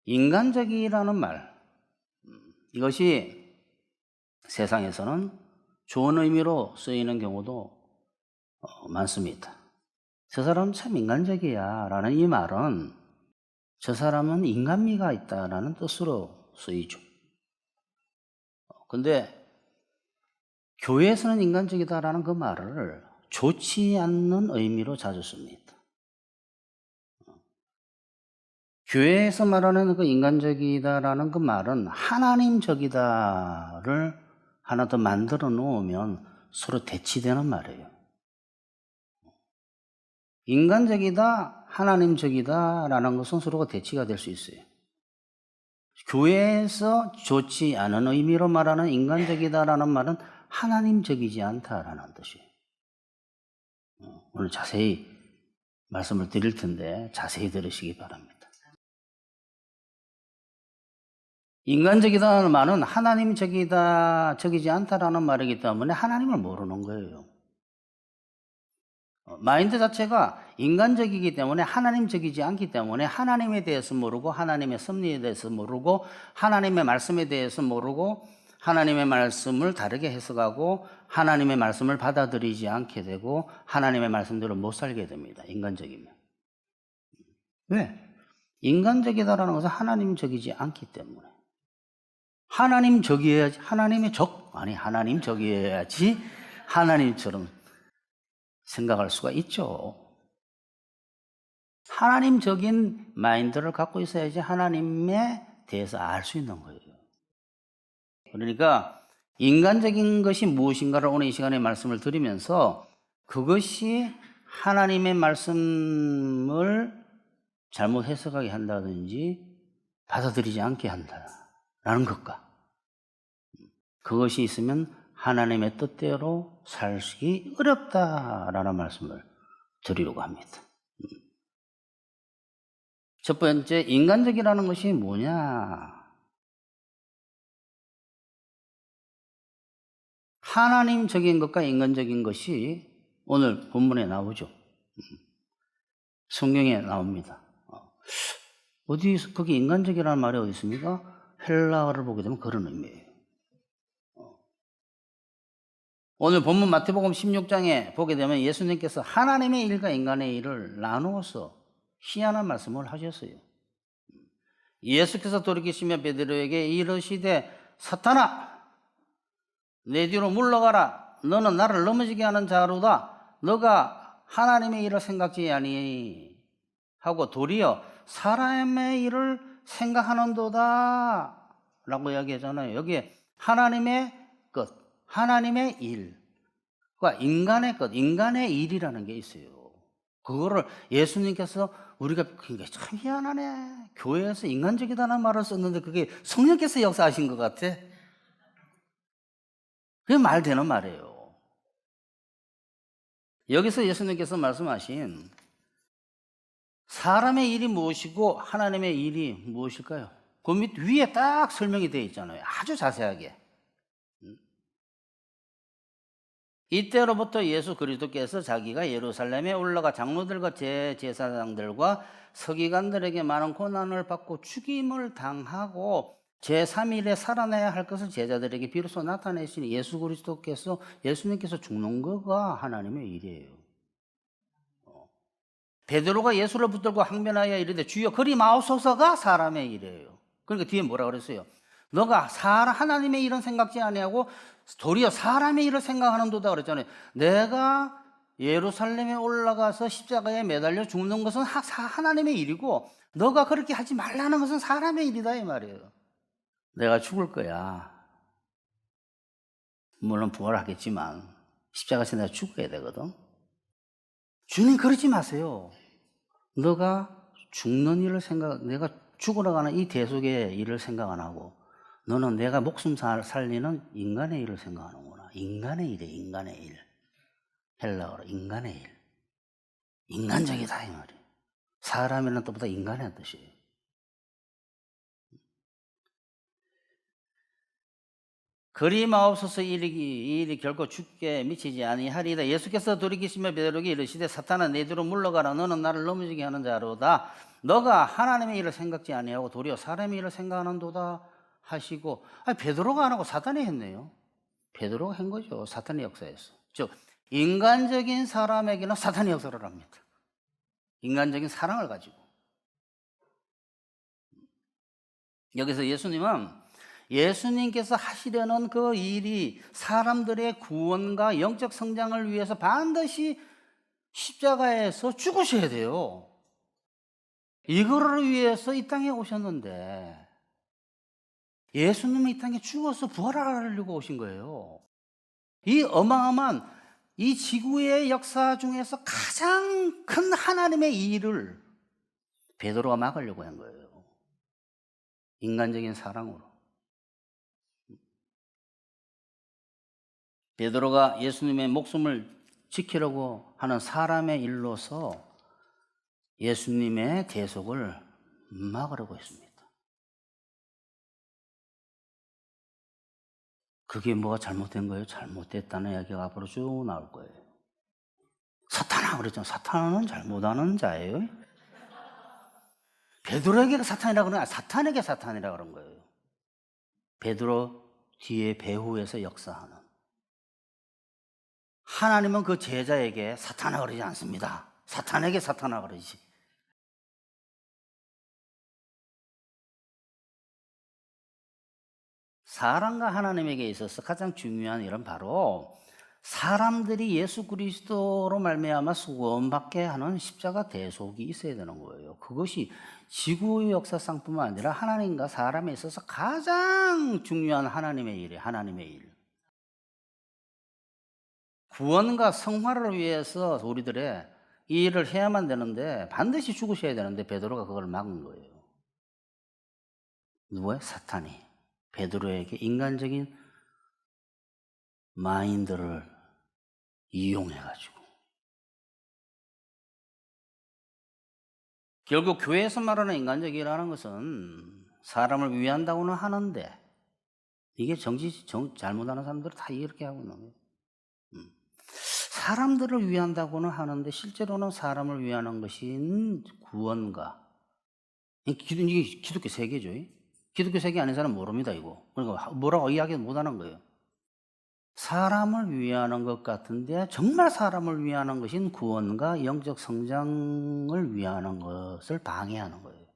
인간적이라는 말, 이것이 세상에서는 좋은 의미로 쓰이는 경우도 많습니다. 저 사람은 참 인간적이야 라는 이 말은 저 사람은 인간미가 있다라는 뜻으로 쓰이죠. 근데 교회에서는 인간적이다라는 그 말을 좋지 않는 의미로 자주 씁니다. 교회에서 말하는 그 인간적이다라는 그 말은 하나님적이다를 하나 더 만들어 놓으면 서로 대치되는 말이에요. 인간적이다, 하나님적이다라는 것은 서로가 대치가 될 수 있어요. 교회에서 좋지 않은 의미로 말하는 인간적이다라는 말은 하나님적이지 않다라는 뜻이에요. 오늘 자세히 말씀을 드릴 텐데 자세히 들으시기 바랍니다. 인간적이다는 말은 하나님적이다, 적이지 않다라는 말이기 때문에 하나님을 모르는 거예요. 마인드 자체가 인간적이기 때문에 하나님적이지 않기 때문에 하나님에 대해서 모르고 하나님의 섭리에 대해서 모르고 하나님의 말씀에 대해서 모르고 하나님의 말씀을 다르게 해석하고 하나님의 말씀을 받아들이지 않게 되고 하나님의 말씀대로 못 살게 됩니다. 인간적이면. 왜? 인간적이다라는 것은 하나님적이지 않기 때문에. 하나님적이어야지, 하나님적이어야지 하나님처럼 생각할 수가 있죠. 하나님적인 마인드를 갖고 있어야지 하나님에 대해서 알 수 있는 거예요. 그러니까 인간적인 것이 무엇인가를 오늘 이 시간에 말씀을 드리면서 그것이 하나님의 말씀을 잘못 해석하게 한다든지 받아들이지 않게 한다라는 것과 그것이 있으면 하나님의 뜻대로 살기 어렵다라는 말씀을 드리려고 합니다. 첫 번째, 인간적이라는 것이 뭐냐? 하나님적인 것과 인간적인 것이 오늘 본문에 나오죠. 성경에 나옵니다. 어디 거기 인간적이라는 말이 어디 있습니까? 헬라어를 보게 되면 그런 의미예요. 오늘 본문 마태복음 16장에 보게 되면 예수님께서 하나님의 일과 인간의 일을 나누어서 희한한 말씀을 하셨어요. 예수께서 돌이키시며 베드로에게 이르시되 사탄아 내 뒤로 물러가라. 너는 나를 넘어지게 하는 자로다. 너가 하나님의 일을 생각지 아니 하고 도리어 사람의 일을 생각하는도다 라고 이야기하잖아요. 여기에 하나님의 것, 하나님의 일과 인간의 것, 인간의 일이라는 게 있어요. 그거를 예수님께서 우리가 참 희한하네. 교회에서 인간적이다는 말을 썼는데 그게 성령께서 역사하신 것 같아. 그게 말 되는 말이에요. 여기서 예수님께서 말씀하신 사람의 일이 무엇이고 하나님의 일이 무엇일까요? 그 밑 위에 딱 설명이 되어 있잖아요. 아주 자세하게. 이때로부터 예수 그리스도께서 자기가 예루살렘에 올라가 장로들과 제사장들과 서기관들에게 많은 고난을 받고 죽임을 당하고 제3일에 살아나야 할 것을 제자들에게 비로소 나타내신 예수님께서 죽는 거가 하나님의 일이에요. 베드로가 예수를 붙들고 항변하여 이르되 주여 그리 마옵소서가 사람의 일이에요. 그러니까 뒤에 뭐라 그랬어요? 너가 하나님의 일은 생각지 아니하고 도리어 사람의 일을 생각하는도다 그랬잖아요. 내가 예루살렘에 올라가서 십자가에 매달려 죽는 것은 하나님의 일이고 너가 그렇게 하지 말라는 것은 사람의 일이다 이 말이에요. 내가 죽을 거야. 물론 부활하겠지만 십자가에서 내가 죽어야 되거든. 주님 그러지 마세요. 너가 죽는 일을 내가 죽으러 가는 이 대속의 일을 생각 안 하고 너는 내가 목숨 살리는 인간의 일을 생각하는구나. 인간의 일이에요. 인간의 일. 헬라어로 인간의 일. 인간적이다 이 말이에요. 사람이라는 뜻보다 인간의 뜻이에요. 그리 마옵소서 이 일이 결코 죽게 미치지 아니하리이다. 예수께서 돌이키시며 베드로에게 이르시되 사탄아 내 뒤로 물러가라. 너는 나를 넘어지게 하는 자로다. 너가 하나님의 일을 생각지 아니하고 도리어 사람의 일을 생각하는도다 하시고, 베드로가 안 하고 사탄이 했네요. 베드로가 한 거죠. 사탄의 역사에서. 즉 인간적인 사람에게는 사탄의 역사를 합니다. 인간적인 사랑을 가지고. 여기서 예수님께서 하시려는 그 일이 사람들의 구원과 영적 성장을 위해서 반드시 십자가에서 죽으셔야 돼요. 이거를 위해서 이 땅에 오셨는데 예수님은 이 땅에 죽어서 부활하려고 오신 거예요. 이 어마어마한 이 지구의 역사 중에서 가장 큰 하나님의 일을 베드로가 막으려고 한 거예요. 인간적인 사랑으로. 베드로가 예수님의 목숨을 지키려고 하는 사람의 일로서 예수님의 대속을 막으려고 했습니다. 그게 뭐가 잘못된 거예요? 잘못됐다는 이야기가 앞으로 쭉 나올 거예요. 사탄아 그랬잖아요. 사탄은 잘못하는 자예요. 베드로에게 사탄이라고 그러는 게 아니라 사탄에게 사탄이라고 그런 거예요. 베드로 뒤에 배후에서 역사하는. 하나님은 그 제자에게 사탄아 그러지 않습니다. 사탄에게 사탄아 그러지. 사람과 하나님에게 있어서 가장 중요한 일은 바로 사람들이 예수 그리스도로 말미암아 구원받게 하는 십자가 대속이 있어야 되는 거예요. 그것이 지구의 역사상뿐만 아니라 하나님과 사람에 있어서 가장 중요한 하나님의 일이에요. 하나님의 일. 구원과 성화를 위해서 우리들의 이 일을 해야만 되는데 반드시 죽으셔야 되는데 베드로가 그걸 막은 거예요. 누구예요? 사탄이. 베드로에게 인간적인 마인드를 이용해가지고. 결국 교회에서 말하는 인간적이라는 것은 사람을 위한다고는 하는데 이게 잘못하는 사람들은 다 이렇게 하고 있는 거예요. 사람들을 위한다고는 하는데 실제로는 사람을 위하는 것인 구원과 이게 기독교 세계죠. 기독교 세계 아닌 사람은 모릅니다, 이거. 그러니까 뭐라고 이야기 못하는 거예요. 사람을 위하는 것 같은데 정말 사람을 위하는 것인 구원과 영적 성장을 위하는 것을 방해하는 거예요.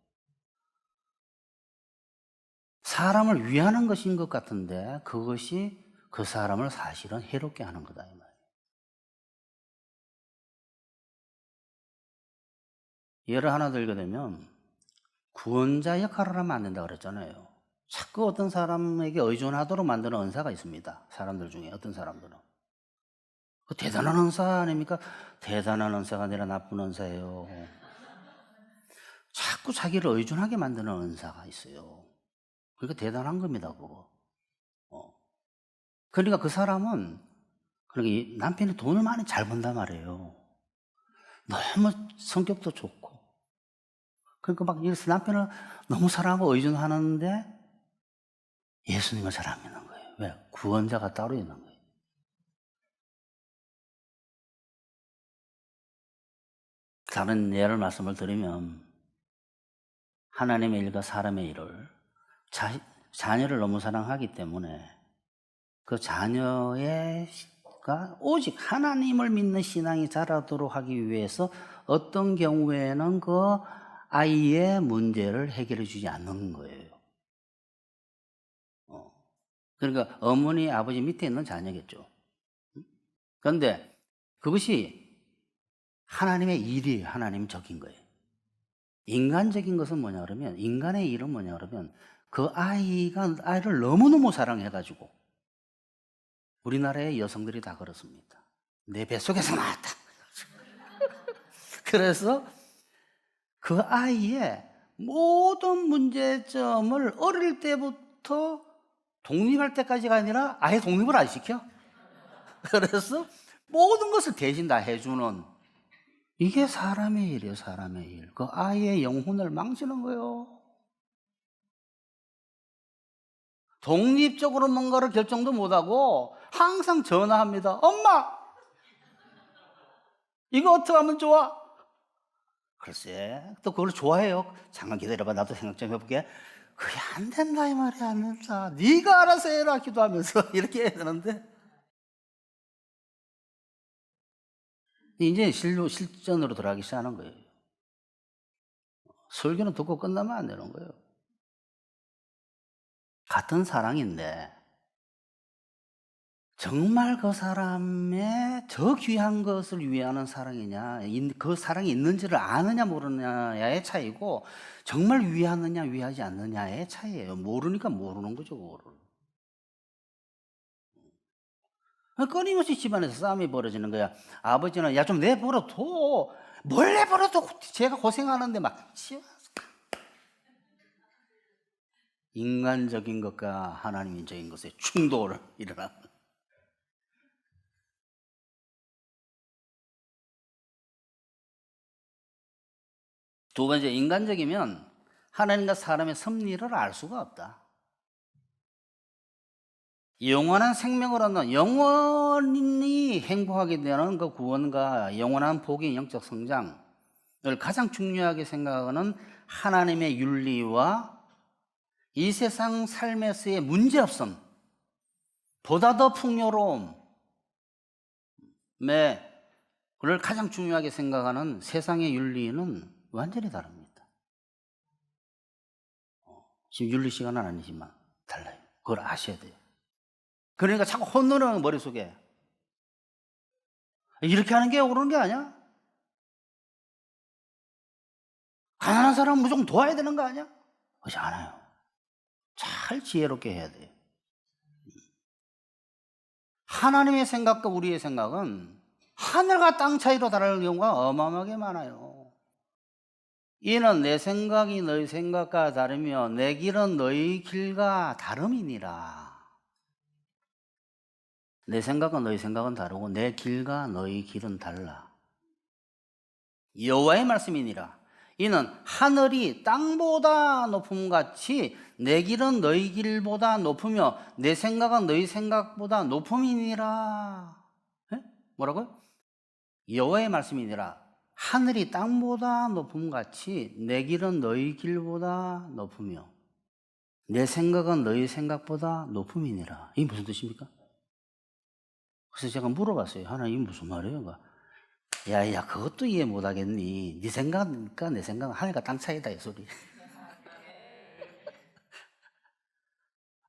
사람을 위하는 것인 것 같은데 그것이 그 사람을 사실은 해롭게 하는 거다, 이 말이에요. 예를 하나 들게 되면 구원자 역할을 하면 안 된다고 그랬잖아요. 자꾸 어떤 사람에게 의존하도록 만드는 은사가 있습니다. 사람들 중에 어떤 사람들은. 그 대단한 은사 아닙니까? 대단한 은사가 아니라 나쁜 은사예요. 자꾸 자기를 의존하게 만드는 은사가 있어요. 그러니까 대단한 겁니다, 그거. 그러니까 그 사람은 그러니까 남편이 돈을 많이 잘 번단 말이에요. 너무 성격도 좋고. 그러니까 막 이래서 남편을 너무 사랑하고 의존하는데 예수님을 잘 안 믿는 거예요. 왜? 구원자가 따로 있는 거예요. 다른 예를 말씀을 드리면 하나님의 일과 사람의 일을 자녀를 너무 사랑하기 때문에 그 자녀가 오직 하나님을 믿는 신앙이 자라도록 하기 위해서 어떤 경우에는 그 아이의 문제를 해결해 주지 않는 거예요. 그러니까 어머니, 아버지 밑에 있는 자녀겠죠. 그런데 그것이 하나님의 일이에요. 하나님적인 거예요. 인간적인 것은 뭐냐 그러면, 인간의 일은 뭐냐 그러면 그 아이를 너무너무 사랑해가지고, 우리나라의 여성들이 다 그렇습니다. 내 뱃속에서 나왔다. 그래서 그 아이의 모든 문제점을 어릴 때부터 독립할 때까지가 아니라 아예 독립을 안 시켜. 그래서 모든 것을 대신 다 해주는, 이게 사람의 일이에요. 사람의 일. 그 아이의 영혼을 망치는 거예요. 독립적으로 뭔가를 결정도 못하고 항상 전화합니다. 엄마! 이거 어떻게 하면 좋아? 글쎄, 또 그걸 좋아해요. 잠깐 기다려봐, 나도 생각 좀 해볼게. 그게 안 된다 이 말이야, 안 된다. 네가 알아서 해라 기도하면서 이렇게 해야 되는데 이제 실전으로 들어가기 시작하는 거예요. 설교는 듣고 끝나면 안 되는 거예요. 같은 사랑인데 정말 그 사람의 저 귀한 것을 위하는 사랑이냐, 그 사랑이 있는지를 아느냐 모르느냐의 차이고, 정말 위하느냐 위하지 않느냐의 차이예요. 모르니까 모르는 거죠, 그거를. 끊임없이 집안에서 싸움이 벌어지는 거야. 아버지는 야 좀 내버려둬. 뭘 내버려둬. 제가 고생하는데 막 인간적인 것과 하나님적인 것의 충돌을 일어나는. 두 번째, 인간적이면 하나님과 사람의 섭리를 알 수가 없다. 영원한 생명을 얻는, 영원히 행복하게 되는 그 구원과 영원한 복의 영적 성장을 가장 중요하게 생각하는 하나님의 윤리와 이 세상 삶에서의 문제없음, 보다 더 풍요로움을 가장 중요하게 생각하는 세상의 윤리는 완전히 다릅니다. 지금 윤리 시간은 아니지만 달라요. 그걸 아셔야 돼요. 그러니까 자꾸 혼내는 머릿속에 이렇게 하는 게 옳은 게 아니야? 가난한 사람은 무조건 도와야 되는 거 아니야? 그렇지 않아요. 잘 지혜롭게 해야 돼요. 하나님의 생각과 우리의 생각은 하늘과 땅 차이로 다른 경우가 어마어마하게 많아요. 이는 내 생각이 너희 생각과 다르며 내 길은 너희 길과 다름이니라. 내 생각과 너희 생각은 다르고 내 길과 너희 길은 달라. 여호와의 말씀이니라. 이는 하늘이 땅보다 높음 같이 내 길은 너희 길보다 높으며 내 생각은 너희 생각보다 높음이니라. 에? 뭐라고요? 여호와의 말씀이니라. 하늘이 땅보다 높음 같이 내 길은 너희 길보다 높으며 내 생각은 너희 생각보다 높음이니라. 이게 무슨 뜻입니까? 그래서 제가 물어봤어요. 하나님 무슨 말이에요? 야, 그것도 이해 못하겠니? 네 생각과 내 생각은 하늘과 땅 차이다 이 소리.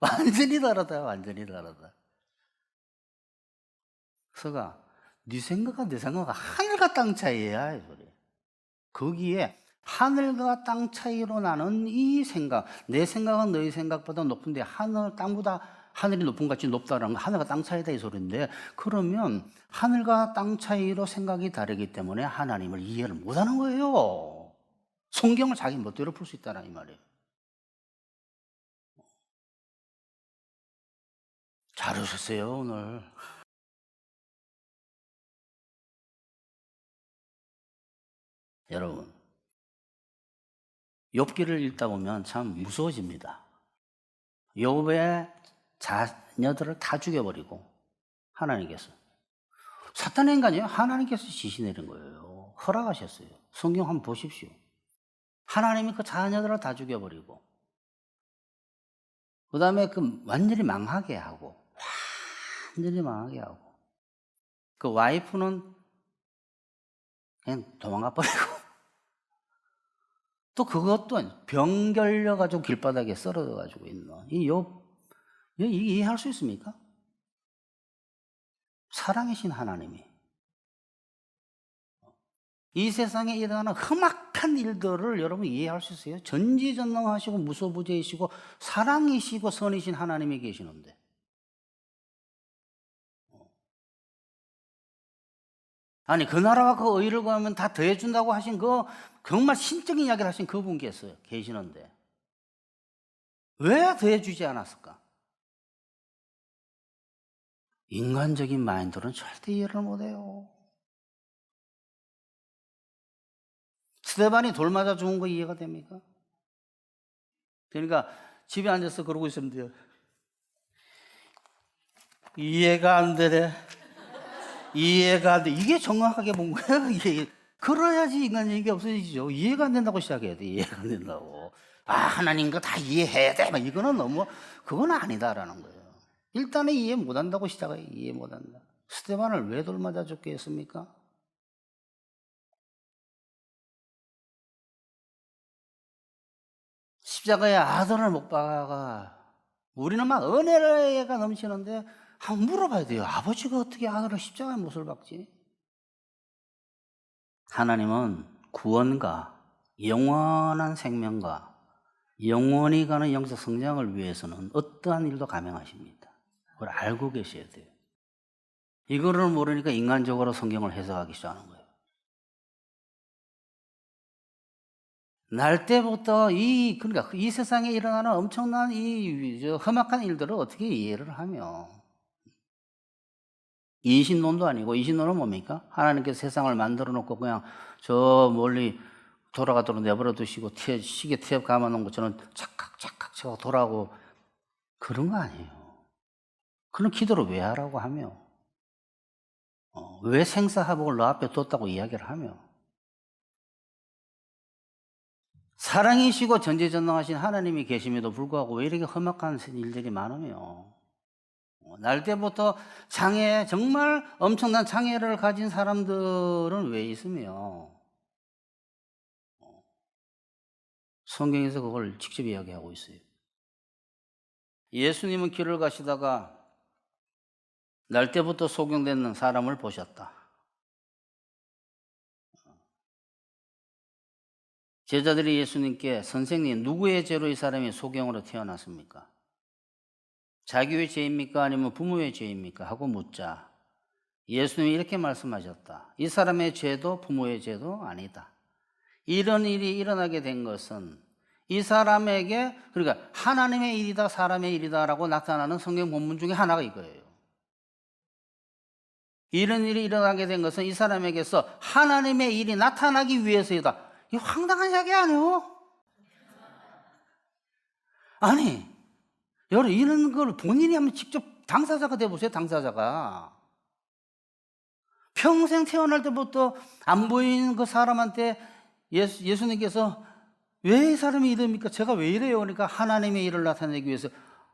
완전히 다르다, 완전히 다르다. 서가 네 생각과 내 생각은 하늘과 땅 차이야 이 소리. 거기에 하늘과 땅 차이로 나는 이 생각, 내 생각은 너희 생각보다 높은데 땅보다 하늘이 높은 같이 높다라는 건 하늘과 땅 차이다 이 소리인데, 그러면 하늘과 땅 차이로 생각이 다르기 때문에 하나님을 이해를 못하는 거예요. 성경을 자기 멋대로 풀 수 있다는 이 말이에요. 잘 오셨어요 오늘. 여러분, 욥기를 읽다 보면 참 무서워집니다. 욥의 자녀들을 다 죽여버리고 하나님께서, 사탄의 인간이에요. 하나님께서 지시 내린 거예요. 허락하셨어요. 성경 한번 보십시오. 하나님이 그 자녀들을 다 죽여버리고 그 다음에 완전히 망하게 하고, 완전히 망하게 하고, 그 와이프는 그냥 도망가 버리고 또 그것도 병 결려가지고 길바닥에 쓰러져가지고 있는 이 욥, 이해할 수 있습니까? 사랑이신 하나님이 이 세상에 일어나는 험악한 일들을 여러분 이해할 수 있어요? 전지전능하시고 무소부재이시고 사랑이시고 선이신 하나님이 계시는데, 아니 그 나라와 그 의를 구하면 다 더해준다고 하신 정말 신적인 이야기를 하신 그분께서 계시는데 왜 더해주지 않았을까? 인간적인 마인드는 절대 이해를 못해요. 스데반이 돌 맞아 죽은 거 이해가 됩니까? 그러니까 집에 앉아서 그러고 있으면 돼요. 이해가 안 되네. 이해가 안 돼. 이게 정확하게 본 거예요. 이게 그래야지 인간적인 게 없어지죠. 이해가 안 된다고 시작해야 돼. 이해가 안 된다고. 아, 하나님 거 다 이해해야 돼. 막 이거는 너무, 그건 아니다라는 거예요. 일단은 이해 못 한다고 시작해. 이해 못 한다. 스테반을 왜 돌맞아 죽게 했습니까? 십자가에 아들을 못 박아가. 우리는 막 은혜가 넘치는데 한번 물어봐야 돼요. 아버지가 어떻게 아들을 십자가에 못을 박지? 하나님은 구원과 영원한 생명과 영원히 가는 영적 성장을 위해서는 어떠한 일도 감행하십니다. 그걸 알고 계셔야 돼요. 이거를 모르니까 인간적으로 성경을 해석하기 시작하는 거예요. 날 때부터 그러니까 이 세상에 일어나는 엄청난 험악한 일들을 어떻게 이해를 하며, 이신론도 아니고, 이신론은 뭡니까? 하나님께서 세상을 만들어 놓고 그냥 저 멀리 돌아가도록 내버려 두시고 시계 티업 감아 놓은 것처럼 착각 저 돌아오고, 그런 거 아니에요. 그런 기도를 왜 하라고 하며, 왜 생사화복을 너 앞에 뒀다고 이야기를 하며, 사랑이시고 전지전능하신 하나님이 계심에도 불구하고 왜 이렇게 험악한 일들이 많으며, 날 때부터 정말 엄청난 장애를 가진 사람들은 왜 있으며, 성경에서 그걸 직접 이야기하고 있어요. 예수님은 길을 가시다가 날 때부터 소경되는 사람을 보셨다. 제자들이 예수님께 선생님, 누구의 죄로 이 사람이 소경으로 태어났습니까? 자기의 죄입니까? 아니면 부모의 죄입니까? 하고 묻자 예수님이 이렇게 말씀하셨다. 이 사람의 죄도 부모의 죄도 아니다. 이런 일이 일어나게 된 것은 이 사람에게, 그러니까 하나님의 일이다 사람의 일이다라고 나타나는 성경 본문 중에 하나가 이거예요. 이런 일이 일어나게 된 것은 이 사람에게서 하나님의 일이 나타나기 위해서이다. 이거 황당한 이야기 아니에요? 아니, 여러분, 이런 걸 본인이 한번 직접 당사자가 돼보세요. 당사자가 평생 태어날 때부터 안 보이는 그 사람한테 예수님께서 왜 이 사람이 이럽니까? 제가 왜 이래요? 그러니까 하나님의 일을 나타내기 위해서,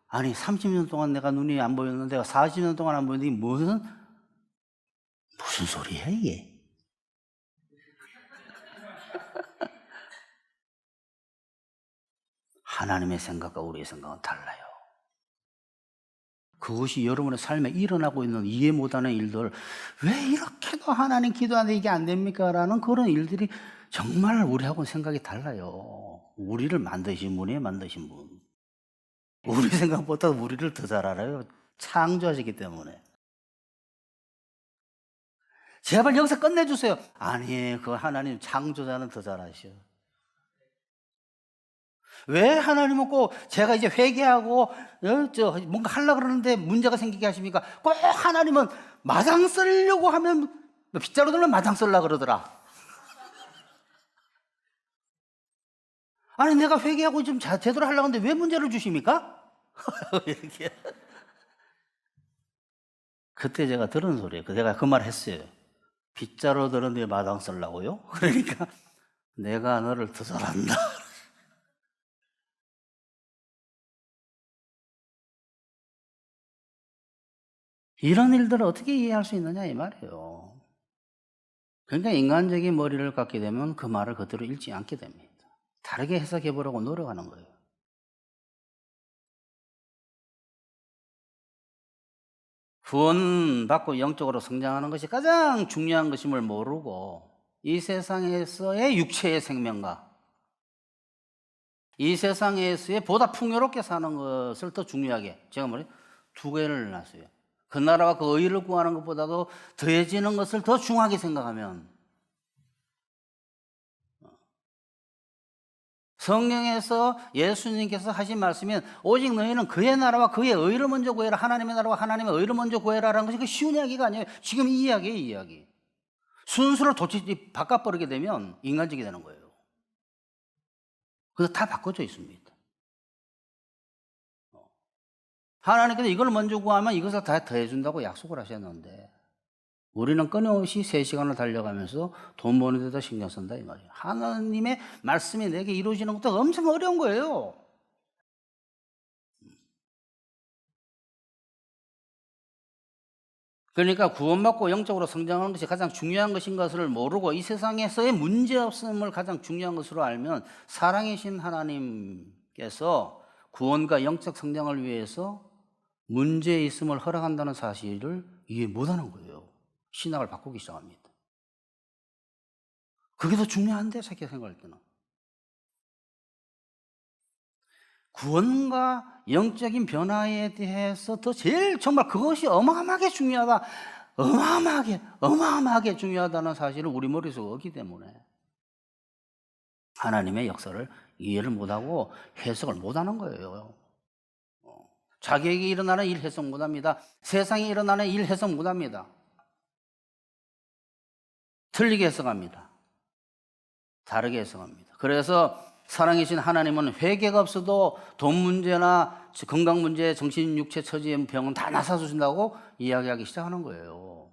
아니 30년 동안 내가 눈이 안 보였는데 내가 40년 동안 안 보였는데 무슨 소리야 이게? 하나님의 생각과 우리의 생각은 달라요. 그것이 여러분의 삶에 일어나고 있는 이해 못하는 일들, 왜 이렇게도 하나님 기도하는데 이게 안 됩니까? 라는 그런 일들이 정말 우리하고는 생각이 달라요. 우리를 만드신 분이에요, 만드신 분. 우리 생각보다 우리를 더 잘 알아요. 창조하시기 때문에. 제발 여기서 끝내주세요. 아니, 그 하나님 창조자는 더 잘 아셔. 왜 하나님은 꼭 제가 이제 회개하고 뭔가 하려고 그러는데 문제가 생기게 하십니까? 꼭 하나님은 마당 쓰려고 하면 빗자루 들면 마당 쓰려고 그러더라. 아니 내가 회개하고 좀 제대로 하려고 하는데 왜 문제를 주십니까? 이렇게. 그때 제가 들은 소리예요. 내가 그 말 했어요. 빗자루 들었는데 마당 쓰려고요? 그러니까 내가 너를 더 잘한다. 이런 일들을 어떻게 이해할 수 있느냐 이 말이에요. 그러니까 인간적인 머리를 갖게 되면 그 말을 그대로 읽지 않게 됩니다. 다르게 해석해 보려고 노력하는 거예요. 구원받고 영적으로 성장하는 것이 가장 중요한 것임을 모르고 이 세상에서의 육체의 생명과 이 세상에서의 보다 풍요롭게 사는 것을 더 중요하게, 제가 두 개를 놨어요. 그 나라와 그 의를 구하는 것보다도 더해지는 것을 더 중요하게 생각하면, 성경에서 예수님께서 하신 말씀은 오직 너희는 그의 나라와 그의 의를 먼저 구해라, 하나님의 나라와 하나님의 의를 먼저 구해라라는 것이 그 쉬운 이야기가 아니에요. 지금 이 이야기예요, 이 이야기. 순서를 도대체 바꿔버리게 되면 인간적이 되는 거예요. 그래서 다 바꿔져 있습니다. 하나님께서 이걸 먼저 구하면 이것을 다 더해준다고 약속을 하셨는데 우리는 끊임없이 3시간을 달려가면서 돈 버는 데다 신경 쓴다 이 말이에요. 하나님의 말씀이 내게 이루어지는 것도 엄청 어려운 거예요. 그러니까 구원받고 영적으로 성장하는 것이 가장 중요한 것인 것을 모르고 이 세상에서의 문제없음을 가장 중요한 것으로 알면 사랑이신 하나님께서 구원과 영적 성장을 위해서 문제 있음을 허락한다는 사실을 이해 못하는 거예요. 신학을 바꾸기 시작합니다. 그게 더 중요한데 자기가 생각할 때는. 구원과 영적인 변화에 대해서 더 제일 정말 그것이 어마어마하게 중요하다. 어마어마하게 중요하다는 사실을 우리 머릿속에 없기 때문에 하나님의 역사를 이해를 못하고 해석을 못하는 거예요. 자기에게 일어나는 일 해석 못합니다. 세상에 일어나는 일 해석 못합니다. 틀리게 해석합니다. 다르게 해석합니다. 그래서 사랑이신 하나님은 회개가 없어도 돈 문제나 건강 문제, 정신, 육체, 처지의 병은 다 나사주신다고 이야기하기 시작하는 거예요.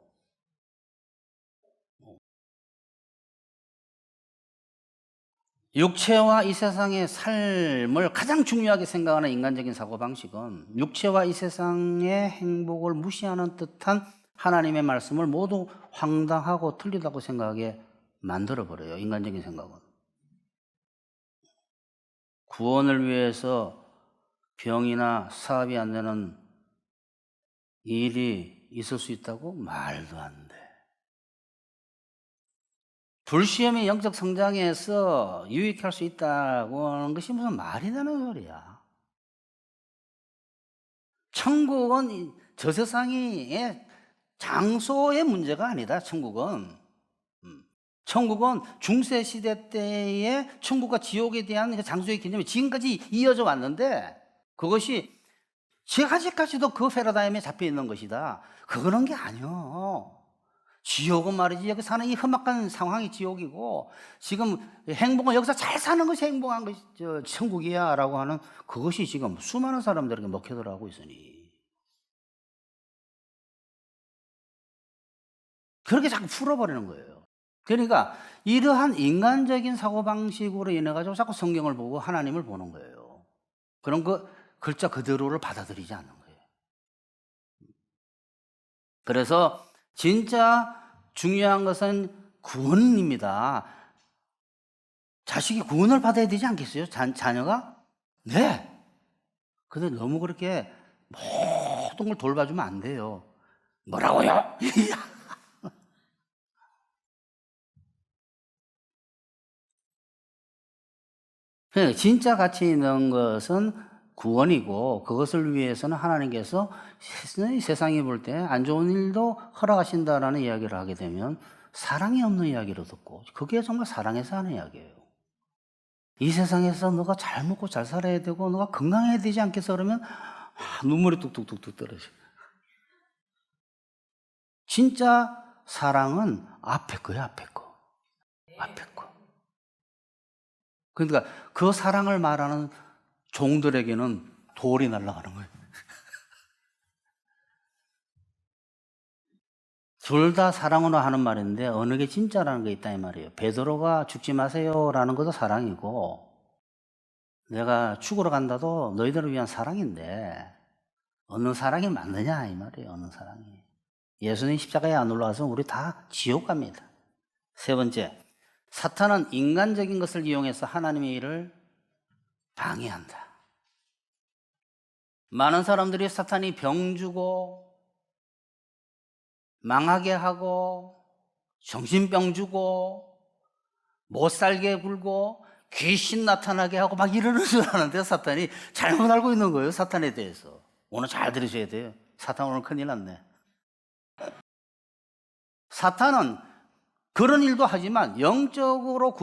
육체와 이 세상의 삶을 가장 중요하게 생각하는 인간적인 사고방식은 육체와 이 세상의 행복을 무시하는 듯한 하나님의 말씀을 모두 황당하고 틀리다고 생각하게 만들어버려요. 인간적인 생각은. 구원을 위해서 병이나 사업이 안 되는 일이 있을 수 있다고? 말도 안 돼. 불시험의 영적 성장에서 유익할 수 있다고 하는 것이 무슨 말이 되는 소리야. 천국은 저 세상의 장소의 문제가 아니다. 천국은 중세시대 때의 천국과 지옥에 대한 그 장소의 개념이 지금까지 이어져 왔는데 그것이 아직까지도 그 패러다임에 잡혀 있는 것이다. 그런 게 아니요. 지옥은 말이지 여기 사는 이 험악한 상황이 지옥이고 지금 행복은 여기서 잘 사는 것이 행복한 것이 천국이야 라고 하는 그것이 지금 수많은 사람들에게 먹혀들어가고 있으니 그렇게 자꾸 풀어버리는 거예요. 그러니까 이러한 인간적인 사고방식으로 인해 가지고 자꾸 성경을 보고 하나님을 보는 거예요. 그런 그 글자 그대로를 받아들이지 않는 거예요. 그래서 진짜 중요한 것은 구원입니다. 자식이 구원을 받아야 되지 않겠어요? 자녀가? 네. 근데 너무 그렇게 모든 걸 돌봐주면 안 돼요. 뭐라고요? 진짜 가치 있는 것은 구원이고 그것을 위해서는 하나님께서 세상이 볼 때 안 좋은 일도 허락하신다라는 이야기를 하게 되면 사랑이 없는 이야기로 듣고 그게 정말 사랑에서 하는 이야기예요. 이 세상에서 너가 잘 먹고 잘 살아야 되고 너가 건강해야 되지 않겠어 그러면 눈물이 뚝뚝뚝뚝 떨어져. 진짜 사랑은 앞에 거예요. 앞에 거. 그러니까 그 사랑을 말하는 종들에게는 돌이 날아가는 거예요. 둘 다 사랑으로 하는 말인데 어느 게 진짜라는 게 있다 이 말이에요. 베드로가 죽지 마세요라는 것도 사랑이고 내가 죽으러 간다도 너희들을 위한 사랑인데 어느 사랑이 맞느냐 이 말이에요. 어느 사랑이. 예수님 십자가에 안 올라와서 우리 다 지옥 갑니다. 세 번째, 사탄은 인간적인 것을 이용해서 하나님의 일을 방해한다. 많은 사람들이 사탄이 병 주고 망하게 하고 정신병 주고 못 살게 굴고 귀신 나타나게 하고 막 이러는 줄 아는데 사탄이 잘못 알고 있는 거예요. 사탄에 대해서. 오늘 잘 들으셔야 돼요. 사탄 오늘 큰일 났네. 사탄은 그런 일도 하지만 영적으로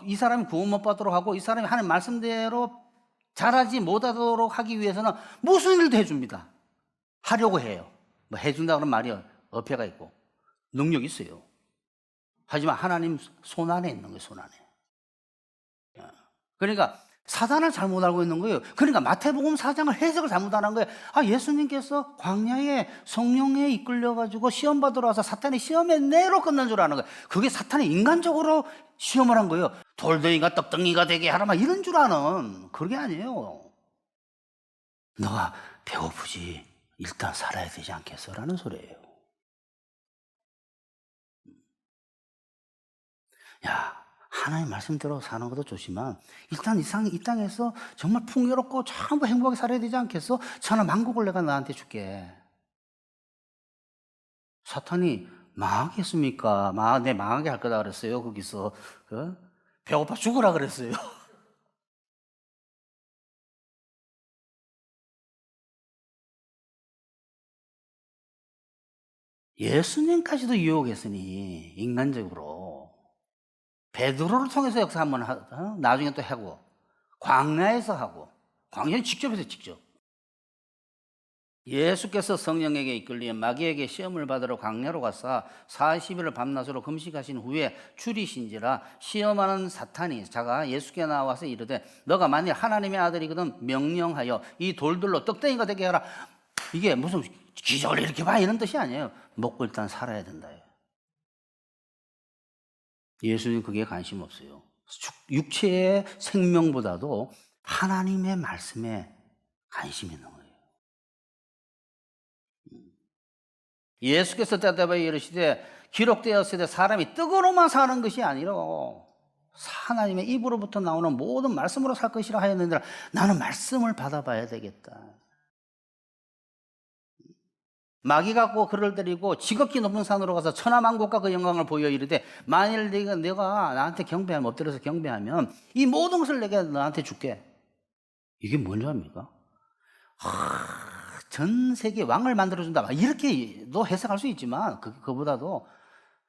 이 사람이 구원 못 받도록 하고 이 사람이 하는 말씀대로 잘하지 못하도록 하기 위해서는 무슨 일도 해줍니다. 하려고 해요. 뭐 해준다 그런 말이 어폐가 있고 능력이 있어요. 하지만 하나님 손 안에 있는 거예요. 손 안에. 그러니까 사단을 잘못 알고 있는 거예요. 그러니까 마태복음 4장을 해석을 잘못하는 거예요. 예수님께서 광야에 성령에 이끌려가지고 시험 받으러 와서 사탄이 시험의 내로 끝난 줄 아는 거예요. 그게 사탄이 인간적으로 시험을 한 거예요. 돌덩이가 떡덩이가 되게 하라 막 이런 줄 아는 그게 아니에요. 너가 배고프지 일단 살아야 되지 않겠어? 라는 소리예요. 야, 하나님 말씀대로 사는 것도 좋지만 일단 이 땅에서 정말 풍요롭고 전부 행복하게 살아야 되지 않겠어? 천하 만국을 내가 너한테 줄게. 사탄이 망하겠습니까? 망하게 할 거다 그랬어요. 거기서 배고파 죽으라 그랬어요. 예수님까지도 유혹했으니 인간적으로 베드로를 통해서 역사 한번 나중에 또 하고 광야에서 하고 광야는 직접 해서 직접 예수께서 성령에게 이끌리어 마귀에게 시험을 받으러 광야로 가서 40일을 밤낮으로 금식하신 후에 줄이신지라 시험하는 사탄이 자가 예수께 나와서 이르되 너가 만일 하나님의 아들이거든 명령하여 이 돌들로 떡덩이가 되게 하라. 이게 무슨 기적을 이렇게 봐 이런 뜻이 아니에요. 먹고 일단 살아야 된다. 예수님 그게 관심 없어요. 육체의 생명보다도 하나님의 말씀에 관심이 있는 거예요. 예수께서 대답하여 이르시되 기록되었으되 사람이 떡으로만 사는 것이 아니라 하나님의 입으로부터 나오는 모든 말씀으로 살 것이라 하였느니라. 나는 말씀을 받아봐야 되겠다. 마귀가 그를 데리고 지극히 높은 산으로 가서 천하만국과 그 영광을 보여 이르되 만일 내가 나한테 경배하면 엎드려서 경배하면 이 모든 것을 내가 너한테 줄게. 이게 뭔지 압니까? 전 세계 왕을 만들어준다 이렇게도 해석할 수 있지만 그보다도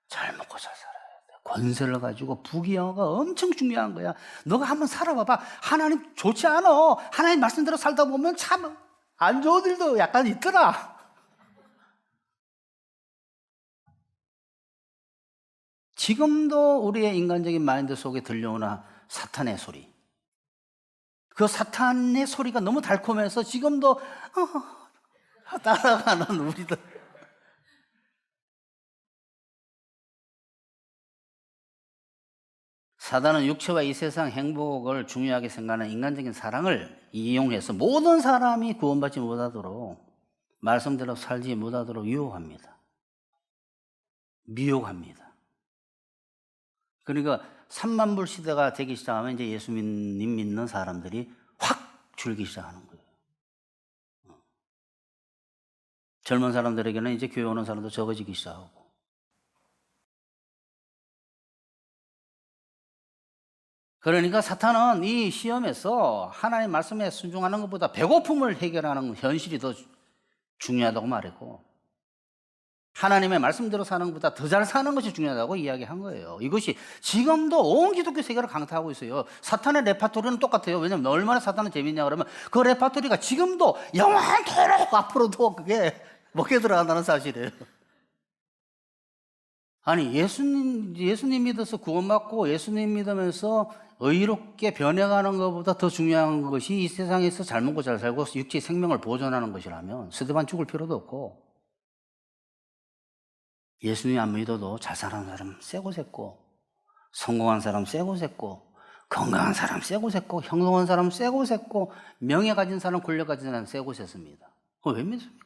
잘 먹고 잘 살아야 돼. 권세를 가지고 부귀영화가 엄청 중요한 거야. 너가 한번 살아봐봐. 하나님 좋지 않아. 하나님 말씀대로 살다 보면 참 안 좋은 일도 약간 있더라. 지금도 우리의 인간적인 마인드 속에 들려오는 사탄의 소리. 그 사탄의 소리가 너무 달콤해서 지금도 따라가는 우리들. 사단은 육체와 이 세상 행복을 중요하게 생각하는 인간적인 사랑을 이용해서 모든 사람이 구원받지 못하도록 말씀대로 살지 못하도록 유혹합니다. 미혹합니다. 그러니까 3만 불 시대가 되기 시작하면 이제 예수님 믿는 사람들이 확 줄기 시작하는 거예요. 젊은 사람들에게는 이제 교회 오는 사람도 적어지기 시작하고. 그러니까 사탄은 이 시험에서 하나님 말씀에 순종하는 것보다 배고픔을 해결하는 현실이 더 중요하다고 말했고 하나님의 말씀대로 사는 것보다 더 잘 사는 것이 중요하다고 이야기한 거예요. 이것이 지금도 온 기독교 세계를 강타하고 있어요. 사탄의 레파토리는 똑같아요. 왜냐하면 얼마나 사탄은 재밌냐 그러면 그 레파토리가 지금도 영원토록 앞으로도 그게 먹게 들어간다는 사실이에요. 아니 예수님 믿어서 구원받고 예수님 믿으면서 의롭게 변해가는 것보다 더 중요한 것이 이 세상에서 잘 먹고 잘 살고 육체의 생명을 보존하는 것이라면 스드반 죽을 필요도 없고 예수님 안 믿어도 잘 사는 사람 세고 셌고 성공한 사람 세고 셌고 건강한 사람 세고 셌고 형통한 사람 세고 셌고 명예 가진 사람 권력 가진 사람 세고 셌습니다. 그거 왜 믿습니까?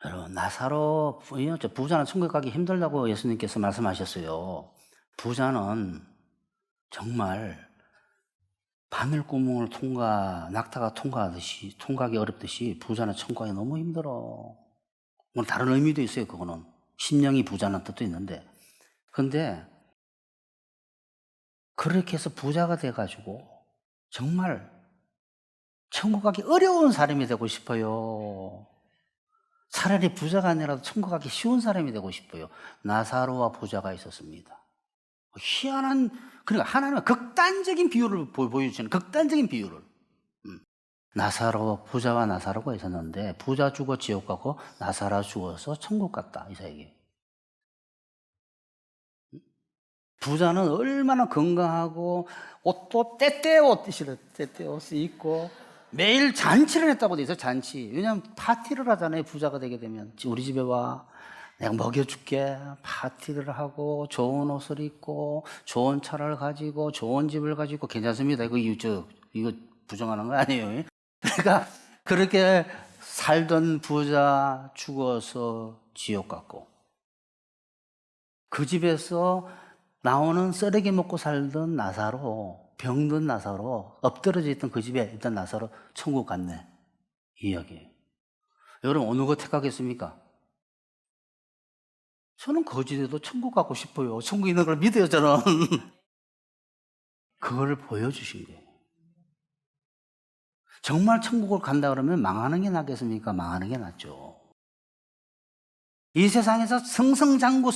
여러분 나사로 부자는 천국 가기 힘들다고 예수님께서 말씀하셨어요. 부자는 정말 바늘구멍을 낙타가 통과하기 어렵듯이 부자는 천국 가기 너무 힘들어. 뭐 다른 의미도 있어요. 그거는 심령이 부자는 뜻도 있는데 근데 그렇게 해서 부자가 돼가지고 정말 천국 가기 어려운 사람이 되고 싶어요. 차라리 부자가 아니라도 천국 가기 쉬운 사람이 되고 싶어요. 나사로와 부자가 있었습니다. 희한한 그러니까 하나님은 극단적인 비유를 보여주시는 극단적인 비유를 부자와 나사로가 있었는데 부자 죽어 지옥 가고 나사로 죽어서 천국 갔다 이사에게. 부자는 얼마나 건강하고 옷도 때때 옷 싫어. 때때 옷이 입고 매일 잔치를 했다고 돼 있어요. 잔치. 왜냐하면 파티를 하잖아요. 부자가 되게 되면. 우리 집에 와. 내가 먹여줄게. 파티를 하고 좋은 옷을 입고 좋은 차를 가지고 좋은 집을 가지고 괜찮습니다. 이거 부정하는 거 아니에요. 그러니까 그렇게 살던 부자 죽어서 지옥 갔고, 그 집에서 나오는 쓰레기 먹고 살던 나사로, 병든 나사로, 엎드러져 있던 그 집에 있던 나사로 천국 갔네. 이 이야기예요. 여러분 어느 거 택하겠습니까? 저는 거지돼도 천국 가고 싶어요. 천국 있는 걸 믿어요, 저는. 그걸 보여주신 거예요. 정말 천국을 간다 그러면 망하는 게 낫겠습니까? 망하는 게 낫죠. 이 세상에서 승승장구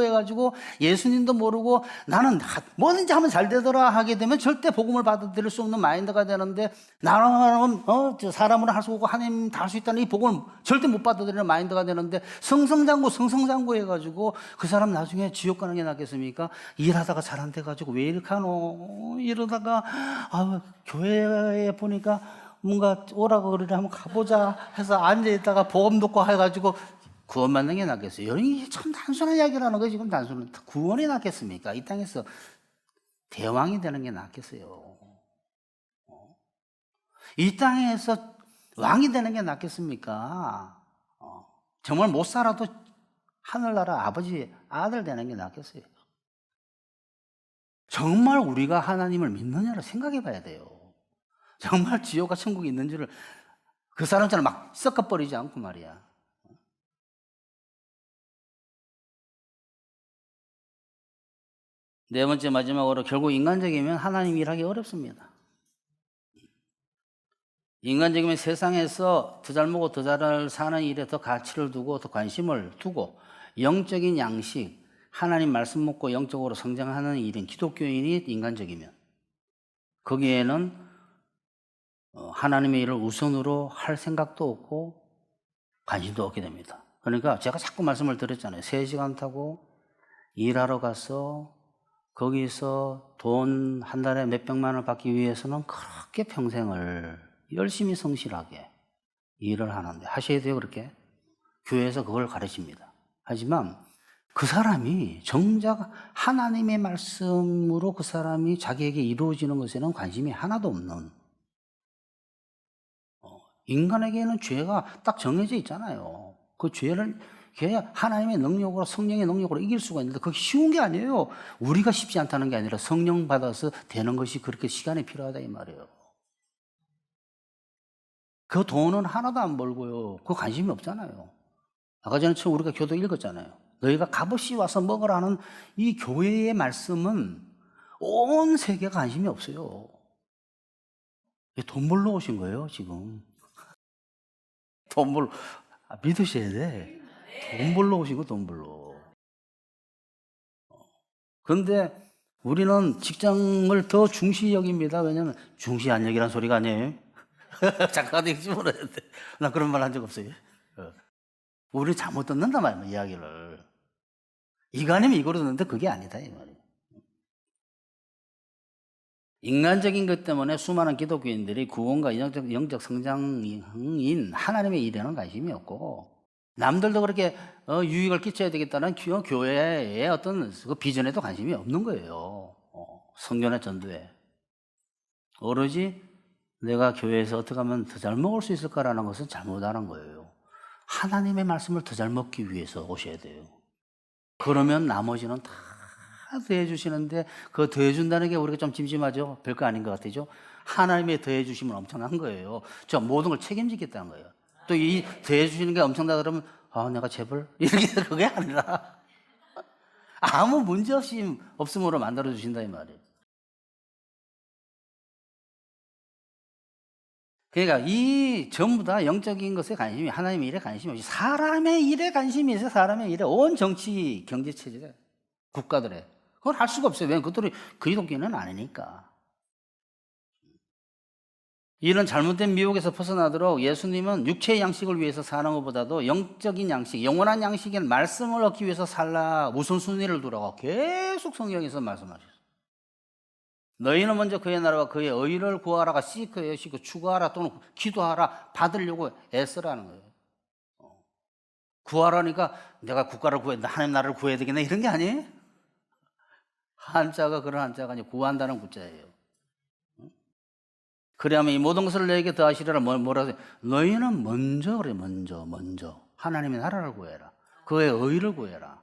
해가지고 예수님도 모르고 나는 뭐든지 하면 잘 되더라 하게 되면 절대 복음을 받아들일 수 없는 마인드가 되는데, 나는 사람으로 할 수 없고 하나님 다 할 수 있다는 이 복음을 절대 못 받아들이는 마인드가 되는데, 승승장구 해가지고 그 사람 나중에 지옥 가는 게 낫겠습니까? 일하다가 잘 안 돼가지고 왜 이렇게 하노? 이러다가 교회에 보니까 뭔가 오라고 그러려 한번 가보자 해서 앉아있다가 보험 듣고 해가지고 구원받는 게 낫겠어요. 이게 참 단순한 이야기라는 거예요. 지금 단순한 구원이 낫겠습니까? 이 땅에서 대왕이 되는 게 낫겠어요. 이 땅에서 왕이 되는 게 낫겠습니까? 정말 못 살아도 하늘나라 아버지 아들 되는 게 낫겠어요. 정말 우리가 하나님을 믿느냐를 생각해 봐야 돼요. 정말 지옥과 천국이 있는 줄을 그 사람처럼 막 섞어버리지 않고 말이야. 네 번째 마지막으로, 결국 인간적이면 하나님 일하기 어렵습니다. 인간적이면 세상에서 더 잘 먹고 더 잘 사는 일에 더 가치를 두고 더 관심을 두고, 영적인 양식, 하나님 말씀 먹고 영적으로 성장하는 일인 기독교인이 인간적이면 거기에는 하나님의 일을 우선으로 할 생각도 없고 관심도 없게 됩니다. 그러니까 제가 자꾸 말씀을 드렸잖아요. 3시간 타고 일하러 가서 거기서 돈 한 달에 몇백만 원 받기 위해서는 그렇게 평생을 열심히 성실하게 일을 하는데, 하셔야 돼요. 그렇게 교회에서 그걸 가르칩니다. 하지만 그 사람이 정작 하나님의 말씀으로 그 사람이 자기에게 이루어지는 것에는 관심이 하나도 없는, 인간에게는 죄가 딱 정해져 있잖아요. 그 죄를 하나님의 능력으로, 성령의 능력으로 이길 수가 있는데 그게 쉬운 게 아니에요. 우리가 쉽지 않다는 게 아니라 성령 받아서 되는 것이 그렇게 시간이 필요하다 이 말이에요. 그 돈은 하나도 안 벌고요. 그 관심이 없잖아요. 아까 전에 우리가 교도 읽었잖아요. 너희가 값없이 와서 먹으라는 이 교회의 말씀은 온 세계가 관심이 없어요. 돈 벌러 오신 거예요, 지금. 돈 벌러, 믿으셔야 돼. 돈 벌러 오시고 돈 벌러. 그런데 우리는 직장을 더 중시 여깁니다. 왜냐하면 중시 안 여기란 소리가 아니에요. 잠깐 읽지 말아야 돼. 나 그런 말 한 적 없어요. 우리 잘못 듣는다 말이야, 이야기를. 이거 아니면 이거로 듣는데 그게 아니다 이 말이에요. 인간적인 것 때문에 수많은 기독교인들이 구원과 영적 성장인 하나님의 일에는 관심이 없고, 남들도 그렇게 유익을 끼쳐야 되겠다는 교회의 어떤 그 비전에도 관심이 없는 거예요. 성전의 전도에. 오로지 내가 교회에서 어떻게 하면 더 잘 먹을 수 있을까라는 것은 잘못하는 거예요. 하나님의 말씀을 더 잘 먹기 위해서 오셔야 돼요. 그러면 나머지는 다 더해주시는데, 그 더해준다는 게 우리가 좀 짐심하죠? 별거 아닌 것 같죠? 하나님의 더해주심은 엄청난 거예요. 저 모든 걸 책임지겠다는 거예요. 또 이 더해주시는 게 엄청나다 그러면, 내가 재벌? 이렇게 그게 아니라 아무 문제 없음으로 만들어주신다 이 말이에요. 그러니까 이 전부 다 영적인 것에 관심이, 하나님의 일에 관심이 없이 사람의 일에 관심이 있어요. 사람의 일에. 온 정치, 경제체제에, 국가들에. 그걸 할 수가 없어요. 왜냐면 그들이 그리스도교는 아니니까. 이런 잘못된 미혹에서 벗어나도록 예수님은 육체의 양식을 위해서 사는 것보다도 영적인 양식, 영원한 양식인 말씀을 얻기 위해서 살라 우선순위를 두라고 계속 성경에서 말씀하셨어요. 너희는 먼저 그의 나라와 그의 의를 구하라가 시크예요. 시크 추구하라 또는 기도하라 받으려고 애쓰라는 거예요. 구하라니까 내가 국가를 구해 하나님 나라를 구해야 되겠네 이런 게 아니에요. 한자가 그런 한자가 아니고 구한다는 구자예요. 그래야면 이 모든 것을 너에게 더하시리라 뭐라 하세요? 너희는 먼저 그래 먼저 하나님의 나라를 구해라. 그의 의를 구해라.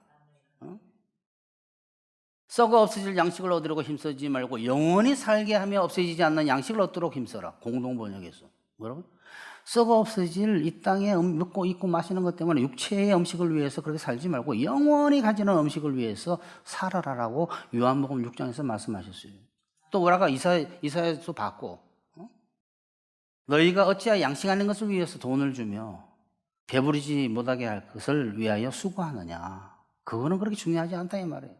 썩어 없어질 양식을 얻으려고 힘쓰지 말고 영원히 살게 하며 없어지지 않는 양식을 얻도록 힘써라. 공동번역에서 뭐라고? 썩어 없어질 이 땅에 먹고 입고 마시는 것 때문에 육체의 음식을 위해서 그렇게 살지 말고 영원히 가지는 음식을 위해서 살아라라고 요한복음 6장에서 말씀하셨어요. 또 뭐라가 이사야도 받고 너희가 어찌하여 양식 아닌 것을 위해서 돈을 주며 배부르지 못하게 할 것을 위하여 수고하느냐. 그거는 그렇게 중요하지 않다 이 말이에요.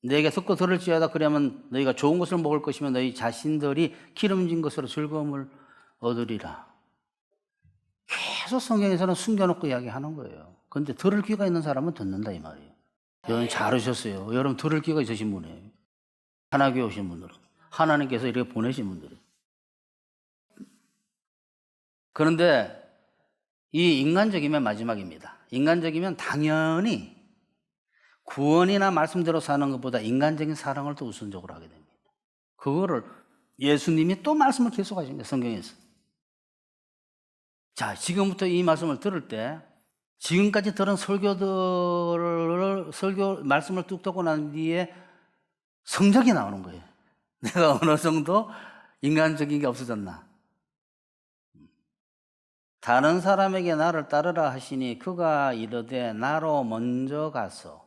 너희가 듣고 들을지어다 그러면 너희가 좋은 것을 먹을 것이며 너희 자신들이 기름진 것으로 즐거움을 얻으리라. 계속 성경에서는 숨겨놓고 이야기하는 거예요. 그런데 들을 귀가 있는 사람은 듣는다 이 말이에요. 여러분 잘하셨어요. 여러분 들을 귀가 있으신 분이에요. 하나교회 오신 분들은. 하나님께서 이렇게 보내신 분들은. 그런데 이 인간적이면 마지막입니다. 인간적이면 당연히 구원이나 말씀대로 사는 것보다 인간적인 사랑을 더 우선적으로 하게 됩니다. 그거를 예수님이 또 말씀을 계속 하십니다. 성경에서. 자, 지금부터 이 말씀을 들을 때 지금까지 들은 설교 말씀을 뚝 듣고 난 뒤에 성적이 나오는 거예요. 내가 어느 정도 인간적인 게 없어졌나. 다른 사람에게 나를 따르라 하시니 그가 이르되 나로 먼저 가서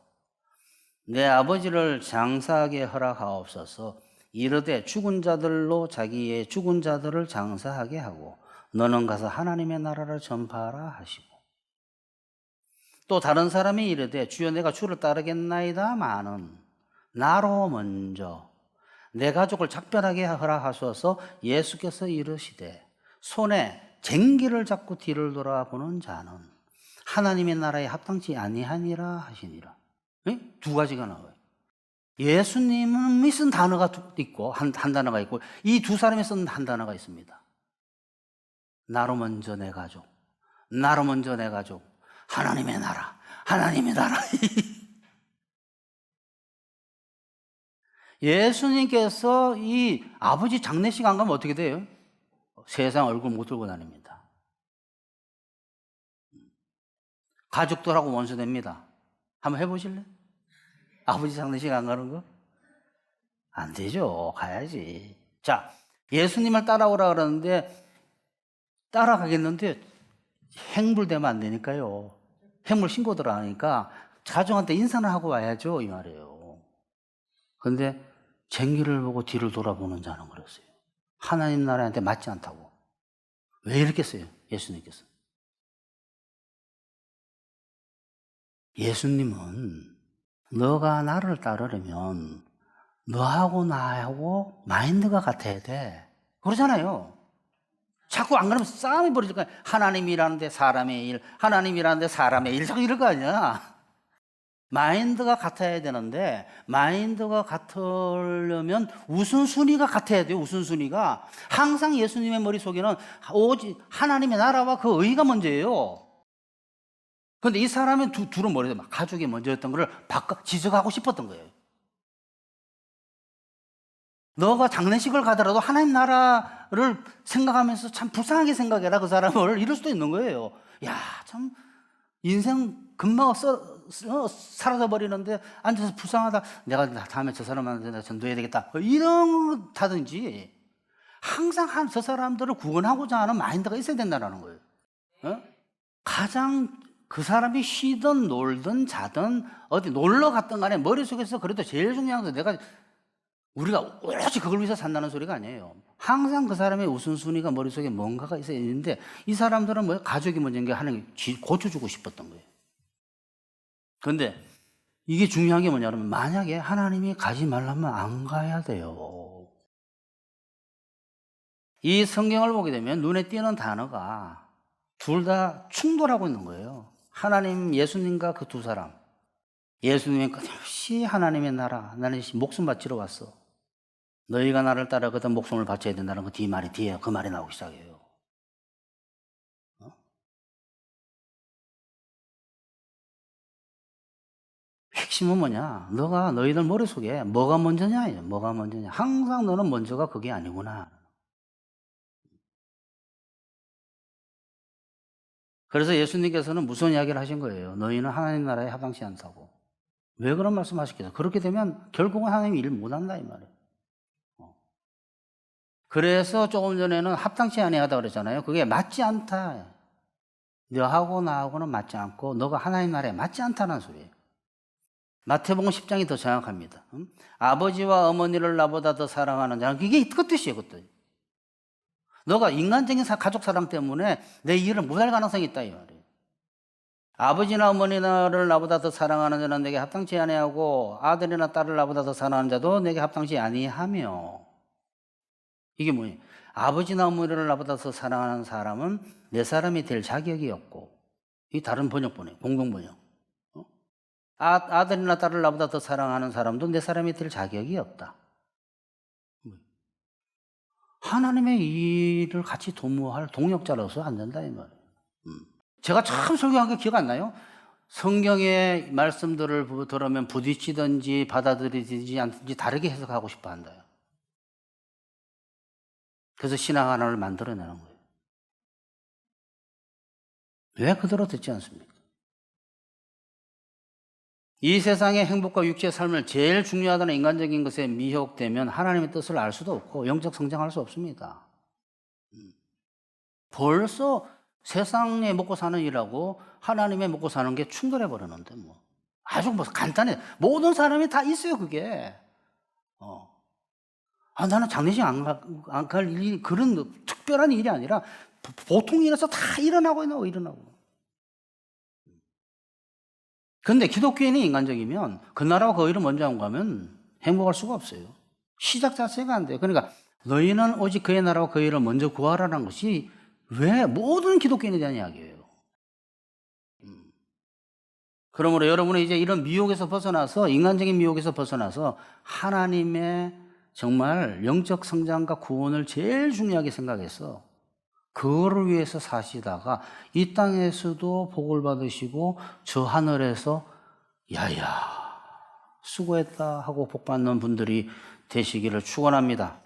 내 아버지를 장사하게 허락하옵소서. 이르되 죽은 자들로 자기의 죽은 자들을 장사하게 하고 너는 가서 하나님의 나라를 전파하라 하시고 또 다른 사람이 이르되 주여 내가 주를 따르겠나이다마는 나로 먼저 내 가족을 작별하게 허락하소서. 예수께서 이르시되 손에 쟁기를 잡고 뒤를 돌아보는 자는 하나님의 나라에 합당치 아니하니라 하시니라. 두 가지가 나와요. 예수님이 쓴 단어가 있고 한 단어가 있고 이 두 사람이 쓴 한 단어가 있습니다. 나로 먼저 내 가족, 나로 먼저 내 가족, 하나님의 나라, 하나님의 나라. 예수님께서 이 아버지 장례식 안 가면 어떻게 돼요? 세상 얼굴 못 들고 다닙니다. 가족들하고 원수됩니다. 한번 해보실래? 아버지 장례식 안 가는 거? 안 되죠. 가야지. 자, 예수님을 따라오라 그러는데 따라가겠는데 행불되면 안 되니까요. 행물 신고 들어가니까 가족한테 인사는 하고 와야죠. 이 말이에요. 그런데 쟁기를 보고 뒤를 돌아보는 자는 그랬어요. 하나님 나라한테 맞지 않다고. 왜 이렇게 써요? 예수님께서. 예수님은 너가 나를 따르려면 너하고 나하고 마인드가 같아야 돼. 그러잖아요. 자꾸 안 그러면 싸움이 벌어질 거야. 하나님이라는데 사람의 일, 하나님이라는데 사람의 일, 자꾸 이럴 거 아니야. 마인드가 같아야 되는데 마인드가 같으려면 우선순위가 같아야 돼요. 우선순위가. 항상 예수님의 머릿속에는 오직 하나님의 나라와 그 의가 먼저예요. 그런데 이 사람은 둘은 뭐래요? 가족이 먼저였던 거를 지적하고 싶었던 거예요. 너가 장례식을 가더라도 하나님 나라를 생각하면서 참 불쌍하게 생각해라 그 사람을 이럴 수도 있는 거예요. 야, 참 인생 금방 사라져 버리는데 앉아서 불쌍하다. 내가 다음에 저 사람한테 내가 전도해야 되겠다. 이런다든지 항상 저 사람들을 구원하고자 하는 마인드가 있어야 된다는 거예요. 가장 그 사람이 쉬든 놀든 자든 어디 놀러 갔든 간에 머릿속에서 그래도 제일 중요한 건 우리가 오로지 그걸 위해서 산다는 소리가 아니에요. 항상 그 사람의 우선순위가 머릿속에 뭔가가 있어야 되는데 이 사람들은 뭐 가족이 먼저인 게 하나님 고쳐주고 싶었던 거예요. 그런데 이게 중요한 게 뭐냐면 만약에 하나님이 가지 말라면 안 가야 돼요. 이 성경을 보게 되면 눈에 띄는 단어가 둘 다 충돌하고 있는 거예요. 하나님, 예수님과 그 두 사람. 예수님은 끊임없이 하나님의 나라, 나는 목숨 바치러 왔어. 너희가 나를 따르거든 목숨을 바쳐야 된다는 그 말이 뒤에 그 말이 나오기 시작해요. 핵심은 뭐냐? 너가 너희들 머릿속에 뭐가 먼저냐? 뭐가 먼저냐? 항상 너는 먼저가 그게 아니구나. 그래서 예수님께서는 무슨 이야기를 하신 거예요? 너희는 하나님 나라에 합당치 않다고. 왜 그런 말씀 하셨겠어요? 그렇게 되면 결국은 하나님이 일 못한다 이 말이에요. 그래서 조금 전에는 합당치 아니하다 그랬잖아요. 그게 맞지 않다. 너하고 나하고는 맞지 않고 너가 하나님 나라에 맞지 않다는 소리예요. 마태복음 10장이 더 정확합니다. 아버지와 어머니를 나보다 더 사랑하는 자는 이게 그 뜻이에요. 그 뜻. 너가 인간적인 가족 사랑 때문에 내 일을 못할 가능성이 있다 이 말이에요. 아버지나 어머니를 나보다 더 사랑하는 자는 내게 합당치 아니하고 아들이나 딸을 나보다 더 사랑하는 자도 내게 합당치 아니하며. 이게 뭐예요? 아버지나 어머니를 나보다 더 사랑하는 사람은 내 사람이 될 자격이 없고, 이 다른 번역본이에요. 공동번역. 아들이나 딸을 나보다 더 사랑하는 사람도 내 사람이 될 자격이 없다. 하나님의 일을 같이 도모할 동역자로서 안 된다 이 말이에요. 제가 참 설교한 게 기억 안 나요? 성경의 말씀들을 들으면 부딪히든지 받아들이든지 않든지 다르게 해석하고 싶어 한다. 그래서 신앙 하나를 만들어내는 거예요. 왜 그대로 듣지 않습니까? 이 세상의 행복과 육체의 삶을 제일 중요하다는 인간적인 것에 미혹되면 하나님의 뜻을 알 수도 없고 영적 성장할 수 없습니다. 벌써 세상에 먹고 사는 일하고 하나님의 먹고 사는 게 충돌해 버렸는데 뭐 아주 뭐 간단해. 모든 사람이 다 있어요 그게. 나는 장례식 안 갈 일이 그런 특별한 일이 아니라 보통 일에서 다 일어나고. 근데 기독교인이 인간적이면 그 나라와 그 일을 먼저 안 가면 행복할 수가 없어요. 시작 자체가 안 돼요. 그러니까 너희는 오직 그의 나라와 그 일을 먼저 구하라는 것이 왜 모든 기독교인에 대한 이야기예요. 그러므로 여러분은 이제 이런 미혹에서 벗어나서 인간적인 미혹에서 벗어나서 하나님의 정말 영적 성장과 구원을 제일 중요하게 생각해서 그거를 위해서 사시다가 이 땅에서도 복을 받으시고 저 하늘에서 야야 수고했다 하고 복 받는 분들이 되시기를 축원합니다.